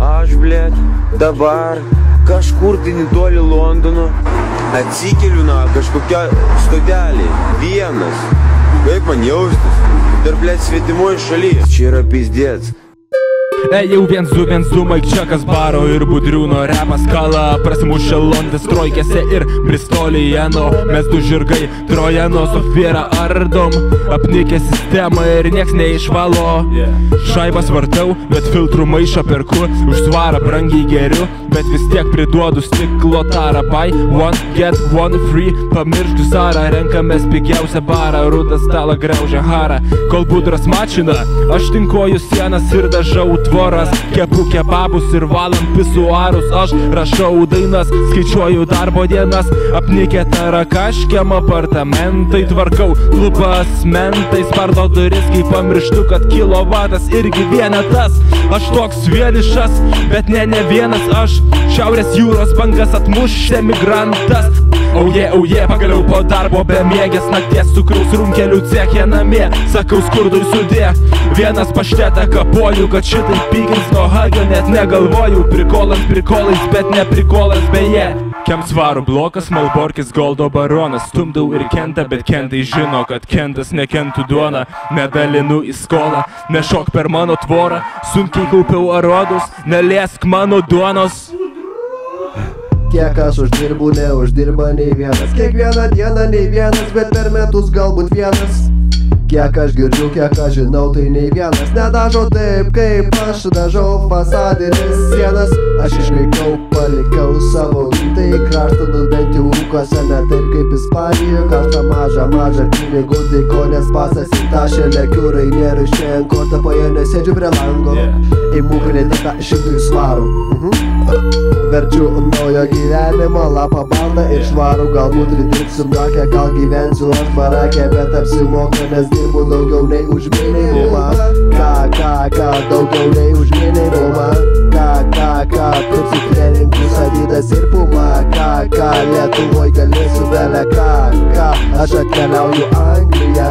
Aš, blėt, dabar kažkur tai netoli Londono atsikeliu, kažkokia stotelė, vienas. Kaip man jaustis? Dar, blėt, svetimoje šalyje. Čia yra pizdėts. Jau 1-2-1-2 Mike Čekas baro ir Budriūno repas kala. Prasimušė Londės trojkėse ir Bristolyje, mes du žirgai Trojano Sofierą ardom. Apnikę sistemą ir nieks neišvalo. Šaibas vartau, bet filtrų maišą perku. Už svarą brangiai geriu, bet vis tiek priduodu stiklo tarą. Buy one, get one free. Pamirštų Sarą, renkamės pigiausią barą. Rudą stalą graužia harą. Kol budras mačina, aš tinkoju sienas ir dažau tvoras. Kepu kebabus ir valant pisuarus. Aš rašau dainas, skaičiuoju darbo dienas. Apnikę tarakaškiam apartamentai. Tvarkau lubas mentais, spardo duris, kai pamirštu, kad kilovatas irgi vienetas. Aš toks vienišas, bet ne vienas aš. Šiaurės jūros bangas atmušė migrantas. Oje, pagaliau po darbo bemiegės nakties. Cukraus runkelių cechė namie, sakau skurdui sudė. Vienas paštetą kapoju, kad šitai pykins nuo hagio net negalvoju. Prikolais, bet ne prikolas beje. Kem svarų blokas, Malborkis Goldo baronas. Stumdau ir Kentą, bet Kentai žino, kad Kentas nekentų duoną. Nedalinu į skolą, nešok per mano tvorą. Sunkiai kaupiau arodus, neliesk mano duonos. Kiek aš uždirbu, neuždirba nei vienas. Kiekvieną dieną nei vienas, bet per metus galbūt vienas. Kiek aš girdžiu, kiek aš žinau, tai nei vienas nedažo taip, kaip aš dažau fasadinės sienas. Aš išvykau, palikau savo gimtąjį kraštą, bent jau ūkose, ne taip kaip Ispanijoje. Karštą mažą pinigų, tai konės pasas į tašę, lekiu Rainierui šiandien kortą paėmę, sėdžiu prie lango. Imu kreditą 100 svarų. Verčiu naujo gyvenimo lapą baldą ir švarų. Galbūt dirbsiu brakę, gal gyvensiu aš barakę, bet apsimoka, nes dirbu daugiau nei už minimumą. Ką, daugiau nei už minimumą. Ką, pirksiu treningus Adidas ir Puma. Ką, Lietuvoj galėsiu bele ką, aš atkeliauju Angliją.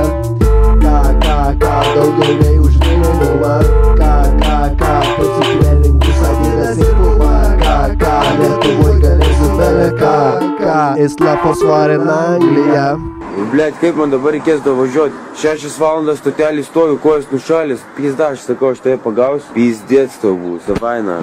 Ką, daugiau nei už minimumą. Ką, pirksiu treningus Adidas ir Puma. Ką, Lietuvoj galėsiu bele ką, Isla forsvarin Angliją. Blet, kaip man dabar reikės davažiuoti? 6 valandas stotelį stoju, kojas nušalis. Pizda, aš sakau, aš tave pagausiu. Pizdėts tau bus, savaina.